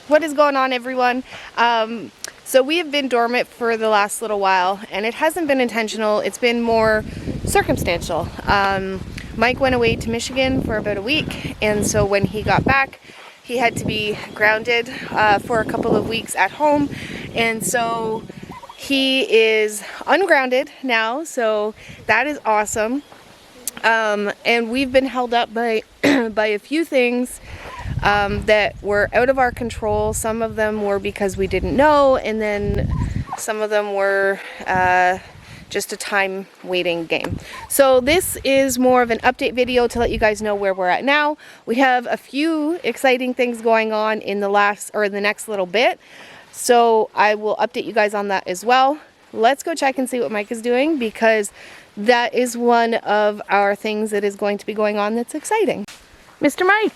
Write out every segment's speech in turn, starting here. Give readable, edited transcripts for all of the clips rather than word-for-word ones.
What is going on, everyone? So we have been dormant for the last little while, and it hasn't been intentional. It's been more circumstantial. Mike went away to Michigan for about a week, and so when he got back, he had to be grounded for a couple of weeks at home, and so he is ungrounded now, so that is awesome. And we've been held up by by a few things that were out of our control. Some of them were because we didn't know, and then some of them were just a time waiting game. So this is more of an update video to let you guys know where we're at now. We have a few exciting things going on in the next little bit, so I will update you guys on that as well. Let's go check and see what Mike is doing, because that is one of our things that is going to be going on that's exciting. Mr. Mike!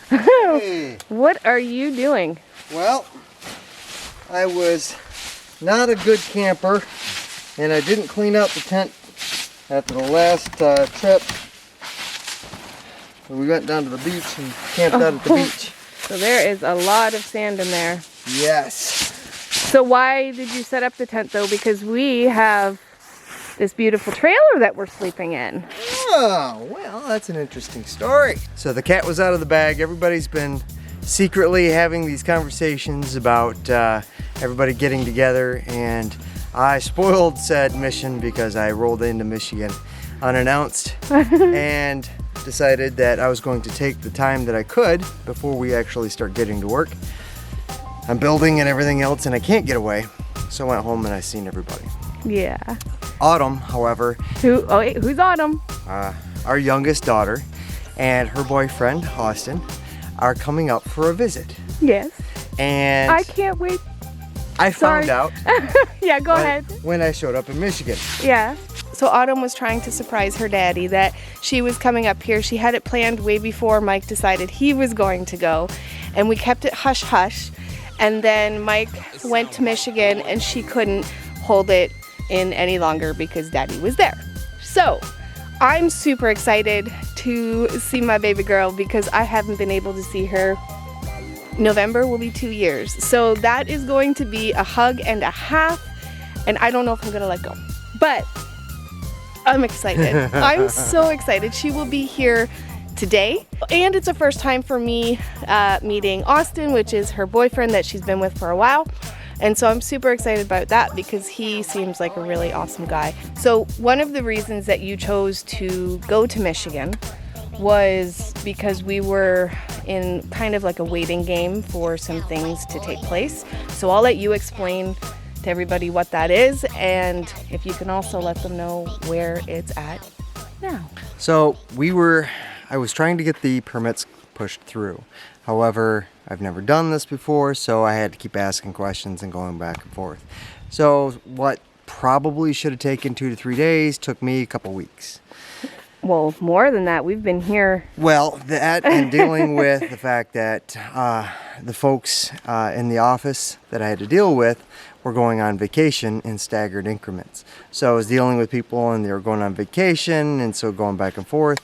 Hey. What are you doing? Well, I was not a good camper, and I didn't clean out the tent after the last trip. We went down to the beach and camped out at the beach. So there is a lot of sand in there. Yes. So why did you set up the tent though? Because we have this beautiful trailer that we're sleeping in. Oh, well, that's an interesting story. So the cat was out of the bag. Everybody's been secretly having these conversations about everybody getting together, and I spoiled said mission because I rolled into Michigan unannounced and decided that I was going to take the time that I could before we actually start getting to work. I'm building and everything else, and I can't get away. So I went home and I seen everybody. Yeah. Autumn, however. Who's Autumn? Our youngest daughter and her boyfriend, Austin, are coming up for a visit. Yes. And I can't wait. I found out. Yeah, go ahead. When I showed up in Michigan. Yeah. So Autumn was trying to surprise her daddy that she was coming up here. She had it planned way before Mike decided he was going to go, and we kept it hush hush. And then Mike went to Michigan, and she couldn't hold it in any longer because daddy was there. So I'm super excited to see my baby girl because I haven't been able to see her. November will be 2 years. So that is going to be a hug and a half, and I don't know if I'm gonna let go. But I'm excited. I'm so excited. She will be here today, and it's a first time for me meeting Austin, which is her boyfriend that she's been with for a while. And so I'm super excited about that because he seems like a really awesome guy. So one of the reasons that you chose to go to Michigan was because we were in kind of like a waiting game for some things to take place. So I'll let you explain to everybody what that is, and if you can also let them know where it's at now. So I was trying to get the permits pushed through. However, I've never done this before, so I had to keep asking questions and going back and forth. So what probably should have taken 2 to 3 days took me a couple weeks. Well, more than that. We've been here. Well, that and dealing with the fact that the folks in the office that I had to deal with were going on vacation in staggered increments. So I was dealing with people, and they were going on vacation, and so going back and forth.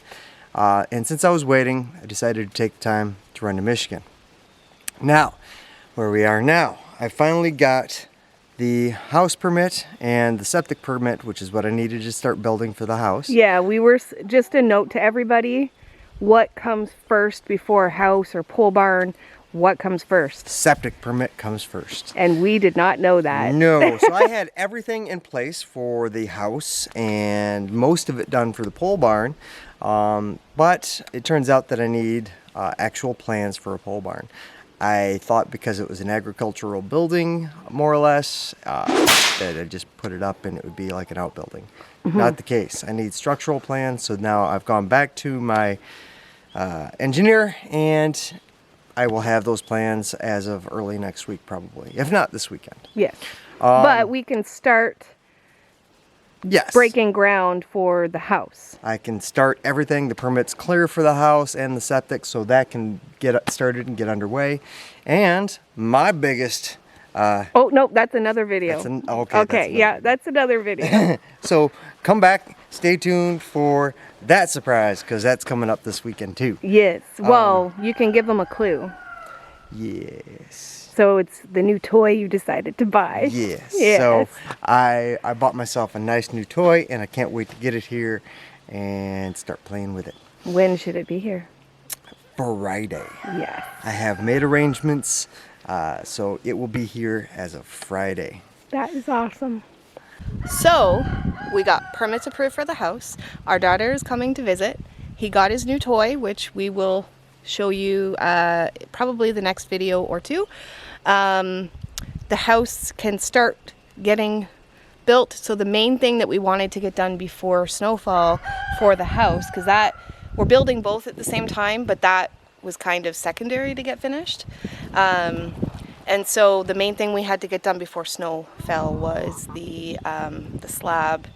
And since I was waiting, I decided to take the time to run to Michigan. Now, where we are now, I finally got the house permit and the septic permit, which is what I needed to start building for the house. Yeah, we were, just a note to everybody, what comes first before a house or pole barn? What comes first? Septic permit comes first. And we did not know that. No, so I had everything in place for the house and most of it done for the pole barn. But it turns out that I need actual plans for a pole barn. I thought because it was an agricultural building, more or less, that I'd just put it up and it would be like an outbuilding. Mm-hmm. Not the case. I need structural plans, so now I've gone back to my engineer, and I will have those plans as of early next week probably, if not this weekend. Yes, but we can start breaking ground for the house. I can start everything. The permit's clear for the house and the septic, so that can get started and get underway. And my biggest... oh, no, that's another video. That's another video. So come back, stay tuned for that surprise, because that's coming up this weekend too. Yes, well, you can give them a clue. Yes. So it's the new toy you decided to buy. Yes. Yes. So I bought myself a nice new toy, and I can't wait to get it here and start playing with it. When should it be here? Friday. Yes. I have made arrangements, so it will be here as of Friday. That is awesome. So we got permits approved for the house. Our daughter is coming to visit. He got his new toy, which we will show you probably the next video or two. The house can start getting built. So the main thing that we wanted to get done before snowfall for the house, because that we're building both at the same time, but that was kind of secondary to get finished. And so the main thing we had to get done before snow fell was the slab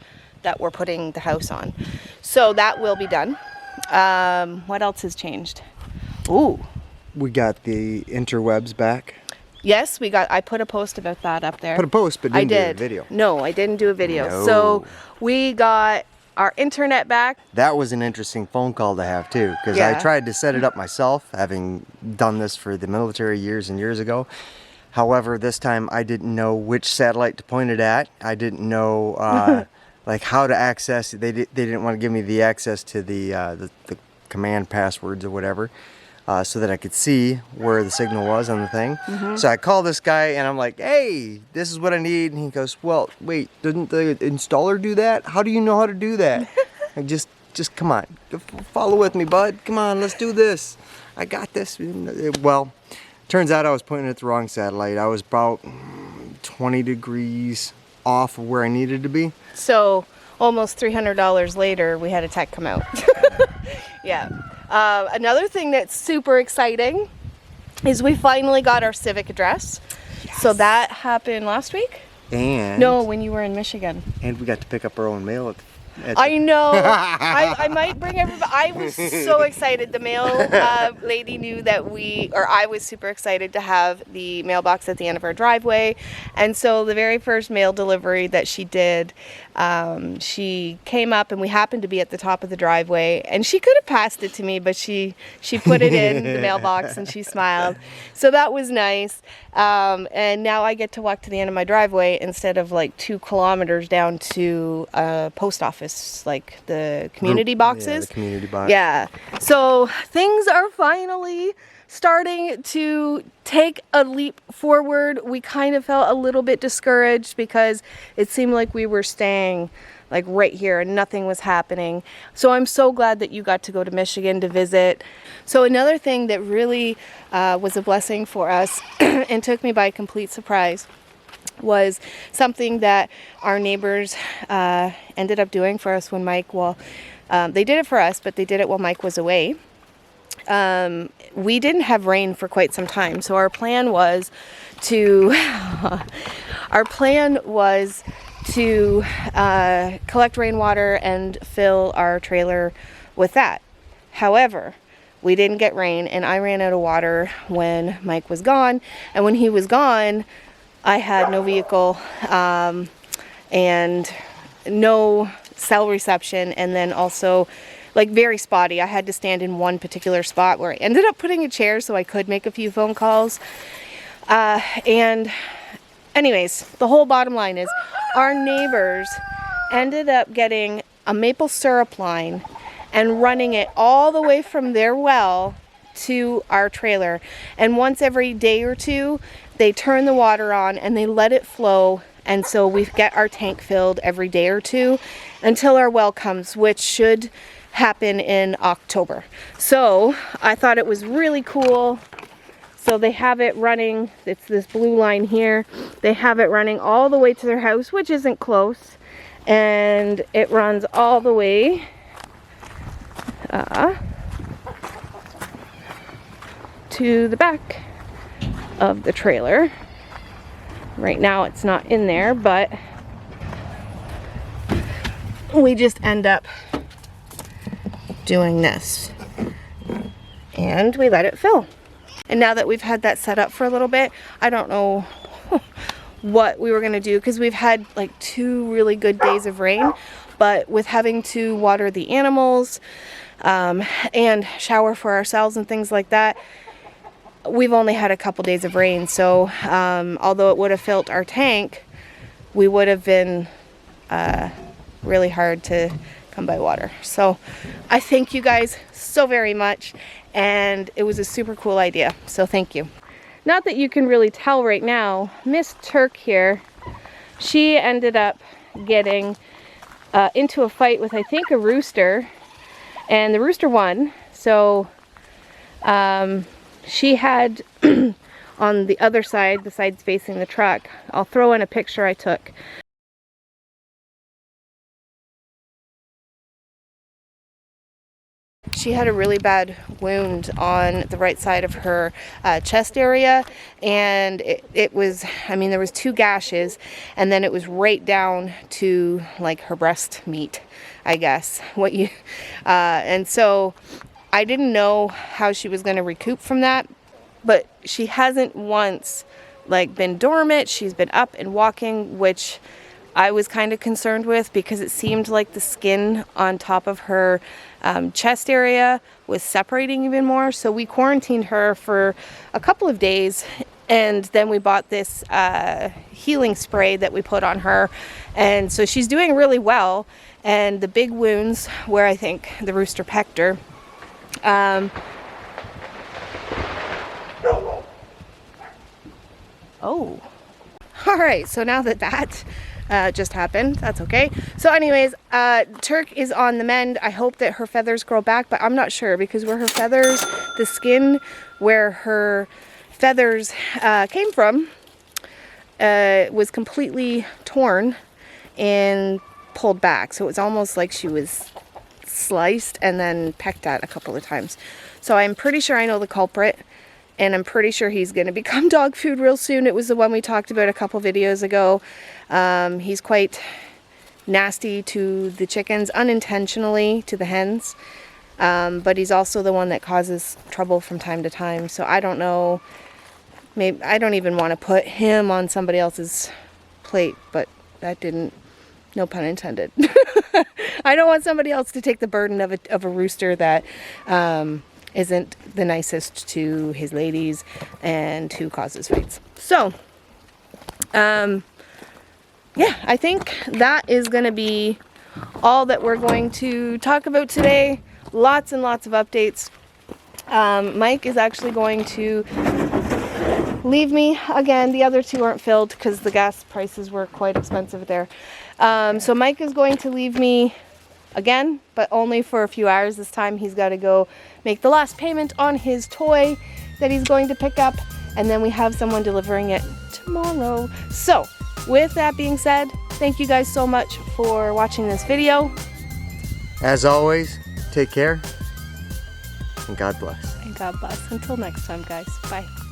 that we're putting the house on. So that will be done. What else has changed? Ooh. We got the interwebs back. Yes, I put a post about that up there. Put a post, but didn't do a video. No, I didn't do a video. No. So we got our internet back. That was an interesting phone call to have too, because Yeah. I tried to set it up myself, having done this for the military years and years ago. However, this time I didn't know which satellite to point it at. I didn't know like how to access it. They didn't want to give me the access to the command passwords or whatever. So that I could see where the signal was on the thing. Mm-hmm. So I call this guy and I'm like, hey, this is what I need. And he goes, well, wait, didn't the installer do that? How do you know how to do that? Like, just come on, follow with me, bud. Come on, let's do this. I got this. Well, turns out I was pointing at the wrong satellite. I was about 20 degrees off of where I needed to be. So almost $300 later, we had a tech come out. Yeah. Another thing that's super exciting is we finally got our civic address. Yes. So that happened last week? And no, when you were in Michigan. And we got to pick up our own mail I know. I might bring everybody. I was so excited. The mail lady knew that I was super excited to have the mailbox at the end of our driveway. And so the very first mail delivery that she did, she came up and we happened to be at the top of the driveway. And she could have passed it to me, but she put it in the mailbox and she smiled. So that was nice. And now I get to walk to the end of my driveway instead of like 2 kilometers down to a post office, like the community boxes. Yeah, the community box. Yeah. So things are finally starting to take a leap forward. We kind of felt a little bit discouraged because it seemed like we were staying like right here and nothing was happening. So I'm so glad that you got to go to Michigan to visit. So another thing that really was a blessing for us and took me by complete surprise was something that our neighbors ended up doing for us when Mike, they did it for us, but they did it while Mike was away. We didn't have rain for quite some time, so our plan was to collect rainwater and fill our trailer with that. However, we didn't get rain, and I ran out of water when Mike was gone, and when he was gone, I had no vehicle and no cell reception, and then also like very spotty. I had to stand in one particular spot where I ended up putting a chair so I could make a few phone calls. And anyways, the whole bottom line is our neighbors ended up getting a maple syrup line and running it all the way from their well to our trailer. And once every day or two, they turn the water on and they let it flow. And so we get our tank filled every day or two until our well comes, which should happen in October. So I thought it was really cool. So they have it running, it's this blue line here. They have it running all the way to their house, which isn't close. And it runs all the way to the back of the trailer. Right now it's not in there, but we just end up doing this and we let it fill. And now that we've had that set up for a little bit, I don't know what we were gonna do because we've had like 2 really good days of rain, but with having to water the animals and shower for ourselves and things like that, we've only had a couple days of rain, so although it would have filled our tank, we would have been really hard to come by water. So I thank you guys so very much, and it was a super cool idea, so thank you. Not that you can really tell right now, Miss Turk here, she ended up getting into a fight with, I think, a rooster, and the rooster won. So she had on the other side, the sides facing the truck, I'll throw in a picture I took. She had a really bad wound on the right side of her chest area, and it was, I mean, there was 2 gashes, and then it was right down to like her breast meat, I guess. And so I didn't know how she was going to recoup from that, but she hasn't once like been dormant. She's been up and walking, which I was kind of concerned with because it seemed like the skin on top of her chest area was separating even more. So we quarantined her for a couple of days, and then we bought this healing spray that we put on her, and so she's doing really well. And the big wounds where I think the rooster pecked her, oh, all right, so now that just happened, that's okay. So anyways, Turk is on the mend. I hope that her feathers grow back, but I'm not sure, because where her feathers, the skin where her feathers came from was completely torn and pulled back. So it was almost like she was sliced and then pecked at a couple of times. So I'm pretty sure I know the culprit, and I'm pretty sure he's going to become dog food real soon. It was the one we talked about a couple videos ago. He's quite nasty to the chickens, unintentionally to the hens, but he's also the one that causes trouble from time to time. So I don't know, maybe I don't even want to put him on somebody else's plate, but that didn't, no pun intended. I don't want somebody else to take the burden of a rooster that isn't the nicest to his ladies and who causes fights. So, yeah, I think that is going to be all that we're going to talk about today. Lots and lots of updates. Mike is actually going to leave me again. The other 2 aren't filled because the gas prices were quite expensive there. So Mike is going to leave me again, but only for a few hours this time. He's got to go make the last payment on his toy that he's going to pick up, and then we have someone delivering it tomorrow. So with that being said, thank you guys so much for watching this video. As always, take care, and God bless. And God bless. Until next time, guys. Bye.